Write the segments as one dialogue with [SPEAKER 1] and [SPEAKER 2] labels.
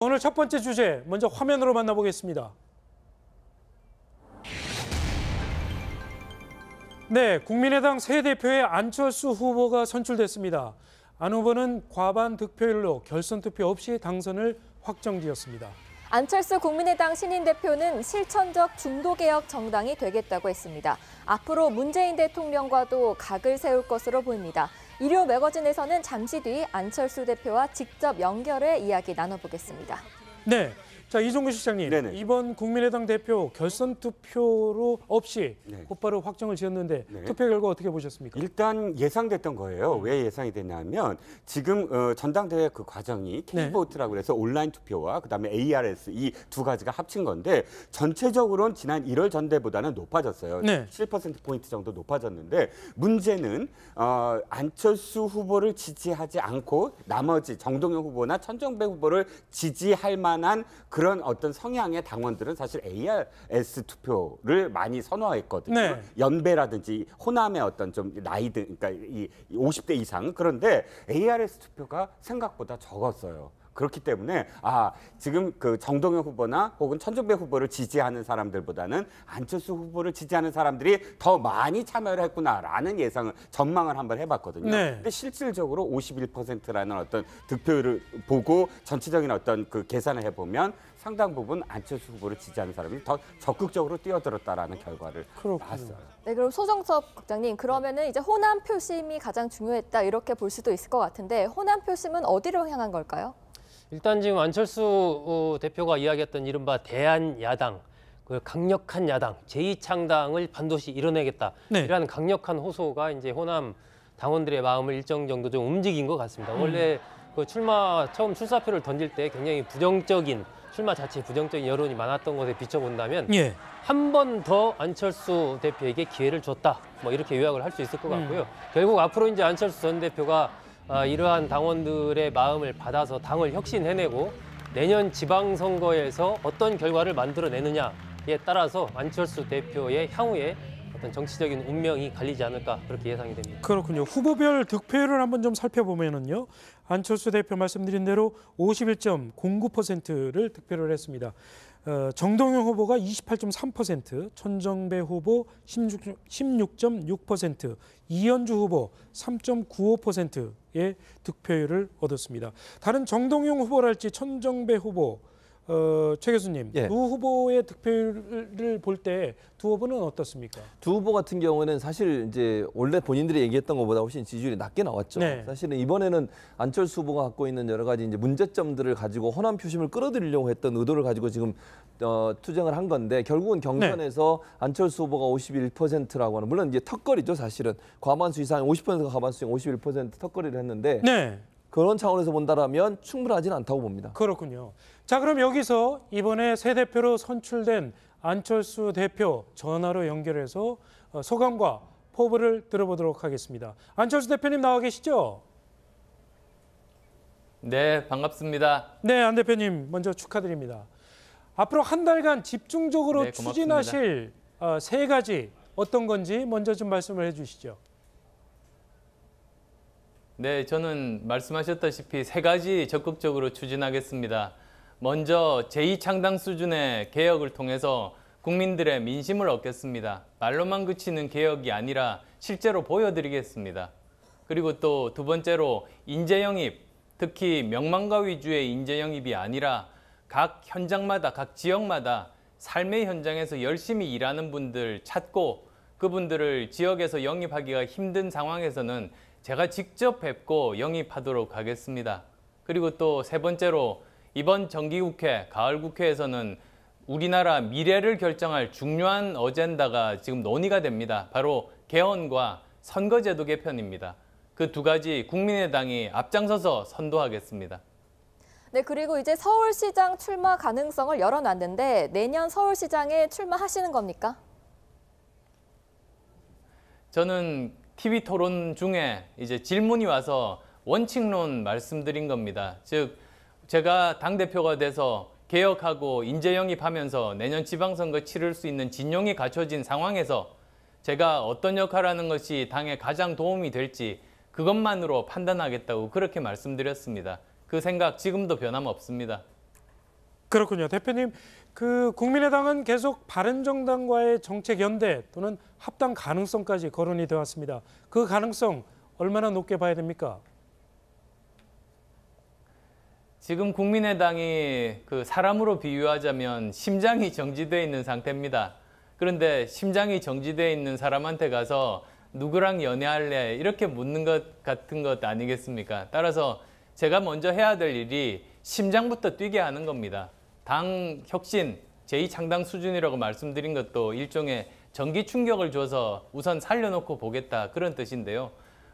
[SPEAKER 1] 오늘 첫 번째 주제 먼저 화면으로 만나보겠습니다. 네, 국민의당 새 대표의 안철수 후보가 선출됐습니다. 안 후보는 과반 득표율로 결선 투표 없이 당선을 확정지었습니다.
[SPEAKER 2] 안철수 국민의당 신인 대표는 실천적 중도개혁 정당이 되겠다고 했습니다. 앞으로 문재인 대통령과도 각을 세울 것으로 보입니다. 일요 매거진에서는 잠시 뒤 안철수 대표와 직접 연결해 이야기 나눠보겠습니다.
[SPEAKER 1] 네, 자 이종구 실장님,
[SPEAKER 3] 네네.
[SPEAKER 1] 이번 국민의당 대표 결선 투표로 없이 곧바로 확정을 지었는데 투표 결과 어떻게 보셨습니까?
[SPEAKER 3] 일단 예상됐던 거예요. 왜 예상이 됐냐면 지금 전당대회 그 과정이 K보트라고 해서 온라인 투표와 그다음에 ARS 이 두 가지가 합친 건데 전체적으로는 지난 1월 전대보다는 높아졌어요. 7%포인트 정도 높아졌는데 문제는 안철수 후보를 지지하지 않고 나머지 정동영 후보나 천정배 후보를 지지할 만한 그런 어떤 성향의 당원들은 사실 ARS 투표를 많이 선호했거든요.
[SPEAKER 1] 네.
[SPEAKER 3] 연배라든지 호남의 어떤 좀 나이들, 그러니까 이 50대 이상. 그런데 ARS 투표가 생각보다 적었어요. 그렇기 때문에 지금 그 정동영 후보나 혹은 천정배 후보를 지지하는 사람들보다는 안철수 후보를 지지하는 사람들이 더 많이 참여를 했구나라는 전망을 한번 해봤거든요. 근데 실질적으로 51%라는 어떤 득표율을 보고 전체적인 어떤 그 계산을 해보면 상당 부분 안철수 후보를 지지하는 사람이 더 적극적으로 뛰어들었다라는 결과를 나왔어요.
[SPEAKER 2] 네, 그럼 소정섭 국장님, 그러면은 이제 호남 표심이 가장 중요했다 이렇게 볼 수도 있을 것 같은데 호남 표심은 어디로 향한 걸까요?
[SPEAKER 4] 일단 지금 안철수 대표가 이야기했던 이른바 대한야당, 그 강력한 야당, 제2창당을 반드시 이뤄내겠다. 이라는 강력한 호소가 이제 호남 당원들의 마음을 일정 정도 좀 움직인 것 같습니다. 원래 그 처음 출사표를 던질 때 굉장히 출마 자체에 부정적인 여론이 많았던 것에 비춰본다면 한 번 더 안철수 대표에게 기회를 줬다. 뭐 이렇게 요약을 할 수 있을 것 같고요. 결국 앞으로 이제 안철수 전 대표가 이러한 당원들의 마음을 받아서 당을 혁신해내고 내년 지방선거에서 어떤 결과를 만들어내느냐에 따라서 안철수 대표의 향후에 어떤 정치적인 운명이 갈리지 않을까 그렇게 예상이 됩니다.
[SPEAKER 1] 그렇군요. 후보별 득표율을 한번 좀 살펴보면은요. 안철수 대표 말씀드린 대로 51.09%를 득표를 했습니다. 정동영 후보가 28.3%, 천정배 후보 16.6%, 이현주 후보 3.95%의 득표율을 얻었습니다. 다른 정동영 후보랄지 천정배 후보, 최 교수님, 두 후보의 득표율을 볼 때 두 후보는 어떻습니까?
[SPEAKER 5] 두 후보 같은 경우는 사실 이제 원래 본인들이 얘기했던 것보다 훨씬 지지율이 낮게 나왔죠. 사실은 이번에는 안철수 후보가 갖고 있는 여러 가지 이제 문제점들을 가지고 호남 표심을 끌어들이려고 했던 의도를 가지고 지금 투쟁을 한 건데 결국은 경선에서 안철수 후보가 51%라고 하는, 물론 이제 턱걸이죠. 사실은 과반수 이상 50%가 과반수 51% 턱걸이를 했는데 그런 차원에서 본다라면 충분하진 않다고 봅니다.
[SPEAKER 1] 그렇군요. 자, 그럼 여기서 이번에 새 대표로 선출된 안철수 대표 전화로 연결해서 소감과 포부를 들어보도록 하겠습니다. 안철수 대표님 나와 계시죠?
[SPEAKER 6] 네, 반갑습니다.
[SPEAKER 1] 네, 안 대표님 먼저 축하드립니다. 앞으로 한 달간 집중적으로 추진하실 세 가지 어떤 건지 먼저 좀 말씀을 해주시죠.
[SPEAKER 6] 네, 저는 말씀하셨다시피 세 가지 적극적으로 추진하겠습니다. 먼저 제2창당 수준의 개혁을 통해서 국민들의 민심을 얻겠습니다. 말로만 그치는 개혁이 아니라 실제로 보여드리겠습니다. 그리고 또 두 번째로 인재 영입, 특히 명망가 위주의 인재 영입이 아니라 각 현장마다, 각 지역마다 삶의 현장에서 열심히 일하는 분들 찾고 그분들을 지역에서 영입하기가 힘든 상황에서는 제가 직접 뵙고 영입하도록 하겠습니다. 그리고 또 세 번째로 이번 정기국회, 가을국회에서는 우리나라 미래를 결정할 중요한 어젠다가 지금 논의가 됩니다. 바로 개헌과 선거제도 개편입니다. 그 두 가지 국민의당이 앞장서서 선도하겠습니다.
[SPEAKER 2] 네, 그리고 이제 서울시장 출마 가능성을 열어놨는데 내년 서울시장에 출마하시는 겁니까?
[SPEAKER 6] 저는 TV 토론 중에 이제 질문이 와서 원칙론 말씀드린 겁니다. 즉, 제가 당대표가 돼서 개혁하고 인재 영입하면서 내년 지방선거 치를 수 있는 진용이 갖춰진 상황에서 제가 어떤 역할을 하는 것이 당에 가장 도움이 될지 그것만으로 판단하겠다고 그렇게 말씀드렸습니다. 그 생각 지금도 변함없습니다.
[SPEAKER 1] 그렇군요. 대표님, 그 국민의당은 계속 바른정당과의 정책 연대 또는 합당 가능성까지 거론이 되어 왔습니다. 그 가능성 얼마나 높게 봐야 됩니까?
[SPEAKER 6] 지금 국민의당이 그 사람으로 비유하자면 심장이 정지되어 있는 상태입니다. 그런데 심장이 정지되어 있는 사람한테 가서 누구랑 연애할래? 이렇게 묻는 것 같은 것 아니겠습니까? 따라서 제가 먼저 해야 될 일이 심장부터 뛰게 하는 겁니다. 당 혁신, 제2창당 수준이라고 말씀드린 것도 일종의 전기 충격을 줘서 우선 살려놓고 보겠다 그런 뜻인데요.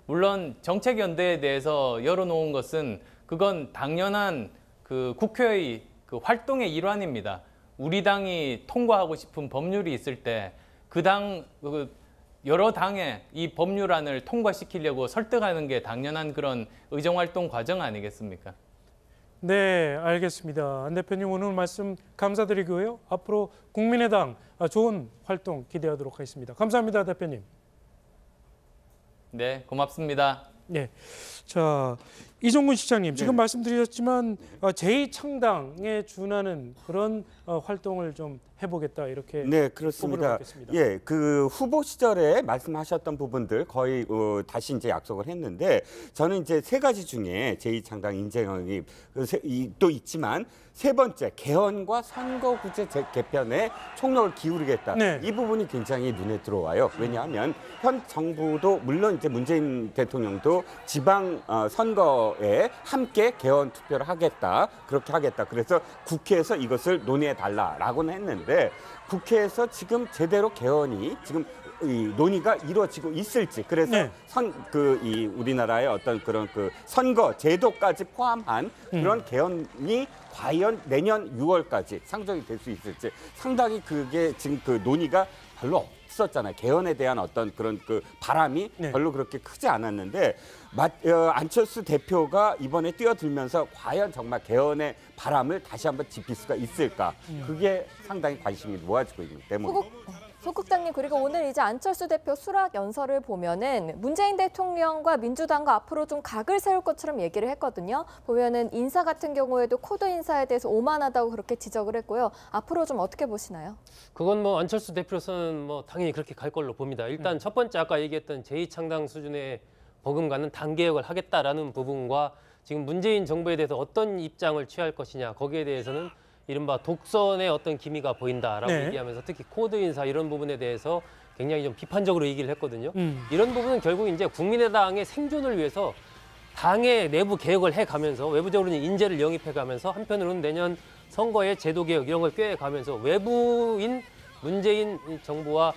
[SPEAKER 6] 물론 정책연대에 대해서 열어놓은 것은 그건 당연한 그 국회의 그 활동의 일환입니다. 우리 당이 통과하고 싶은 법률이 있을 때 그 당 여러 당에 이 법률안을 통과시키려고 설득하는 게 당연한 그런 의정활동 과정 아니겠습니까?
[SPEAKER 1] 네, 알겠습니다. 안 대표님 오늘 말씀 감사드리고요. 앞으로 국민의당 좋은 활동 기대하도록 하겠습니다. 감사합니다, 대표님.
[SPEAKER 6] 네, 고맙습니다.
[SPEAKER 1] 네, 자 이종근 시장님 지금 말씀드렸지만 제2창당에 준하는 그런 활동을 좀 해보겠다 이렇게
[SPEAKER 3] 네, 그렇습니다. 예, 그 후보 시절에 말씀하셨던 부분들 거의 다시 이제 약속을 했는데 저는 이제 세 가지 중에 제2창당 인재영입 또 있지만 세 번째 개헌과 선거구제 개편에 총력을 기울이겠다.
[SPEAKER 1] 네.
[SPEAKER 3] 이 부분이 굉장히 눈에 들어와요. 왜냐하면 현 정부도 물론 이제 문재인 대통령도 지방 선거에 함께 개헌 투표를 하겠다. 그렇게 하겠다. 그래서 국회에서 이것을 논의해 달라라고는 했는데 국회에서 지금 제대로 개헌이 지금 이 논의가 이루어지고 있을지 그래서
[SPEAKER 1] 네.
[SPEAKER 3] 이 우리나라의 어떤 그런 그 선거 제도까지 포함한 그런 개헌이 과연 내년 6월까지 상정이 될 수 있을지 상당히 그게 지금 그 논의가 별로 없었잖아요. 개헌에 대한 어떤 그런 그 바람이
[SPEAKER 1] 네.
[SPEAKER 3] 별로 그렇게 크지 않았는데 안철수 대표가 이번에 뛰어들면서 과연 정말 개헌의 바람을 다시 한번 지필 수가 있을까? 그게 상당히 관심이 모아지고 있기 때문에.
[SPEAKER 2] 소국장님, 그리고 오늘 이제 안철수 대표 수락 연설을 보면은 문재인 대통령과 민주당과 앞으로 좀 각을 세울 것처럼 얘기를 했거든요. 보면은 인사 같은 경우에도 코드 인사에 대해서 오만하다고 그렇게 지적을 했고요. 앞으로 좀 어떻게 보시나요?
[SPEAKER 4] 그건 뭐 안철수 대표로서는 뭐 당연히 그렇게 갈 걸로 봅니다. 일단 첫 번째 아까 얘기했던 제2창당 수준의 버금가는 당개혁을 하겠다라는 부분과 지금 문재인 정부에 대해서 어떤 입장을 취할 것이냐 거기에 대해서는 이른바 독선의 어떤 기미가 보인다라고
[SPEAKER 1] 네.
[SPEAKER 4] 얘기하면서 특히 코드 인사 이런 부분에 대해서 굉장히 좀 비판적으로 얘기를 했거든요. 이런 부분은 결국 이제 국민의당의 생존을 위해서 당의 내부 개혁을 해가면서 외부적으로는 인재를 영입해가면서 한편으로는 내년 선거의 제도 개혁 이런 걸 꾀해가면서 외부인 문재인 정부와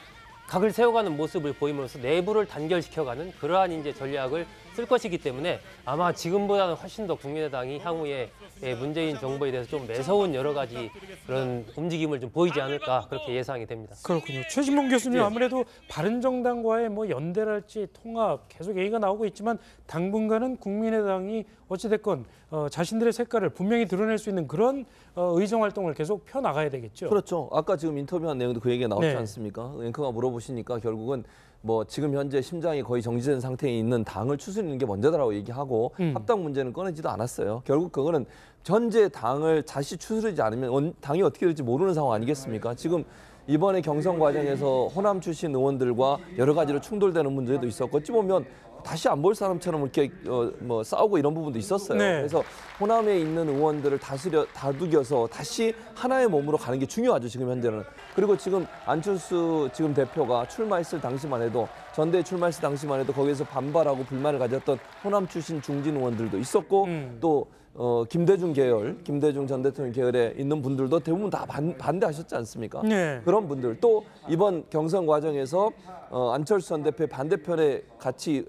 [SPEAKER 4] 각을 세워가는 모습을 보임으로써 내부를 단결시켜가는 그러한 이제 전략을 쓸 것이기 때문에 아마 지금보다는 훨씬 더 국민의당이 향후에 문재인 정부에 대해서 좀 매서운 여러 가지 그런 움직임을 좀 보이지 않을까 그렇게 예상이 됩니다.
[SPEAKER 1] 그렇군요. 최진봉 교수님
[SPEAKER 3] 예.
[SPEAKER 1] 아무래도 바른정당과의 뭐 연대랄지 통합 계속 얘기가 나오고 있지만 당분간은 국민의당이 어찌됐건 자신들의 색깔을 분명히 드러낼 수 있는 그런 의정 활동을 계속 펴나가야 되겠죠.
[SPEAKER 5] 그렇죠. 아까 지금 인터뷰한 내용도 그 얘기가 나왔지
[SPEAKER 1] 네.
[SPEAKER 5] 않습니까? 앵커가 물어보시니까 결국은 뭐 지금 현재 심장이 거의 정지된 상태에 있는 당을 추스리는 게 먼저다라고 얘기하고 합당 문제는 꺼내지도 않았어요. 결국 그거는 현재 당을 다시 추스르지 않으면 당이 어떻게 될지 모르는 상황 아니겠습니까? 지금 이번에 경선 과정에서 호남 출신 의원들과 여러 가지로 충돌되는 문제도 있었고 어찌 보면 다시 안 볼 사람처럼 이렇게 뭐 싸우고 이런 부분도 있었어요.
[SPEAKER 1] 네.
[SPEAKER 5] 그래서 호남에 있는 의원들을 다독여서 다시 하나의 몸으로 가는 게 중요하죠. 지금 현재는. 그리고 지금 안철수 지금 대표가 출마했을 당시만 해도 전대에 출마했을 당시만 해도 거기에서 반발하고 불만을 가졌던 호남 출신 중진 의원들도 있었고 또 김대중 전 대통령 계열에 있는 분들도 대부분 다 반대하셨지 않습니까?
[SPEAKER 1] 네.
[SPEAKER 5] 그런 분들 또 이번 경선 과정에서 안철수 전 대표의 반대편에 같이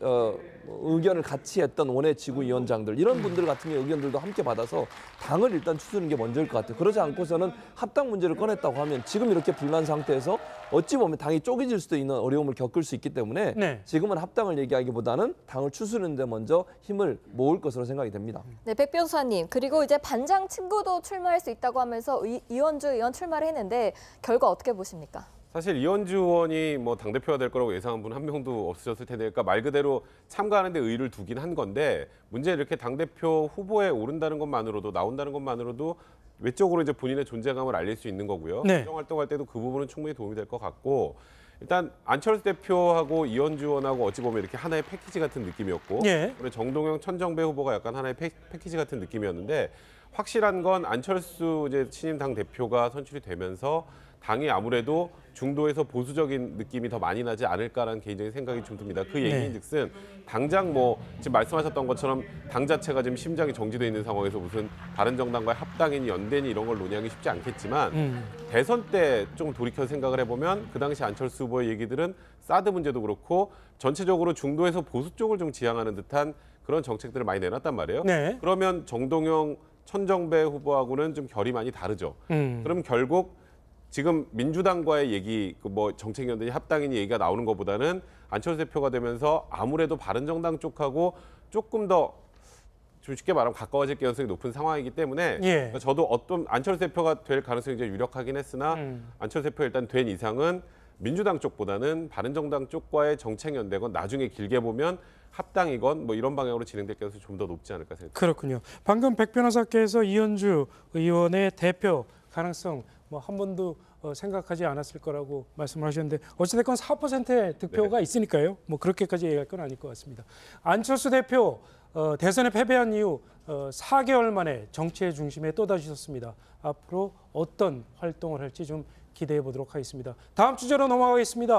[SPEAKER 5] 의견을 같이 했던 원외 지구위원장들 이런 분들 같은 의견들도 함께 받아서 당을 일단 추스르는 게 먼저일 것 같아요. 그러지 않고서는 합당 문제를 꺼냈다고 하면 지금 이렇게 분란 상태에서 어찌 보면 당이 쪼개질 수도 있는 어려움을 겪을 수 있기 때문에
[SPEAKER 1] 네.
[SPEAKER 5] 지금은 합당을 얘기하기보다는 당을 추스르는 데 먼저 힘을 모을 것으로 생각이 됩니다.
[SPEAKER 2] 네, 백 변호사님, 그리고 이제 반장 친구도 출마할 수 있다고 하면서 이원주 의원 출마를 했는데 결과 어떻게 보십니까?
[SPEAKER 7] 사실 이원주 의원이 뭐 당대표가 될 거라고 예상한 분 한 명도 없으셨을 텐데 그러니까 말 그대로 참가하는데 의의를 두긴 한 건데 문제는 이렇게 당대표 후보에 오른다는 것만으로도 나온다는 것만으로도 외적으로 이제 본인의 존재감을 알릴 수 있는 거고요.
[SPEAKER 1] 네.
[SPEAKER 7] 정정 활동할 때도 그 부분은 충분히 도움이 될 것 같고 일단 안철수 대표하고 이현주 의원하고 어찌 보면 이렇게 하나의 패키지 같은 느낌이었고
[SPEAKER 1] 예.
[SPEAKER 7] 그리고 정동영, 천정배 후보가 약간 하나의 패키지 같은 느낌이었는데 확실한 건 안철수 이제 신임 당 대표가 선출이 되면서 당이 아무래도 중도에서 보수적인 느낌이 더 많이 나지 않을까라는 개인적인 생각이 좀 듭니다. 그 얘기인즉슨 당장 뭐 지금 말씀하셨던 것처럼 당 자체가 지금 심장이 정지돼 있는 상황에서 무슨 바른정당과의 합당이니 연대니 이런 걸 논의하기 쉽지 않겠지만 대선 때 좀 돌이켜 생각을 해보면 그 당시 안철수 후보의 얘기들은 사드 문제도 그렇고 전체적으로 중도에서 보수 쪽을 좀 지향하는 듯한 그런 정책들을 많이 내놨단 말이에요.
[SPEAKER 1] 네.
[SPEAKER 7] 그러면 정동영, 천정배 후보하고는 좀 결이 많이 다르죠. 그럼 결국 지금 민주당과의 얘기, 뭐 정책연대니 합당이니 얘기가 나오는 것보다는 안철수 대표가 되면서 아무래도 바른정당 쪽하고 조금 더 좀 쉽게 말하면 가까워질 가능성이 높은 상황이기 때문에
[SPEAKER 1] 예.
[SPEAKER 7] 저도 어떤 안철수 대표가 될 가능성이 이제 유력하긴 했으나 안철수 대표 일단 된 이상은 민주당 쪽보다는 바른정당 쪽과의 정책연대건 나중에 길게 보면 합당이건 뭐 이런 방향으로 진행될 가능성이 좀 더 높지 않을까 생각합니다.
[SPEAKER 1] 그렇군요. 방금 백 변호사께서 이현주 의원의 대표 가능성 뭐 한 번도 생각하지 않았을 거라고 말씀을 하셨는데 어찌됐건 4%의 득표가 있으니까요. 뭐 그렇게까지 얘기할 건 아닐 것 같습니다. 안철수 대표 대선에 패배한 이후 4개월 만에 정치의 중심에 또다시 섰습니다. 앞으로 어떤 활동을 할지 좀 기대해 보도록 하겠습니다. 다음 주제로 넘어가겠습니다.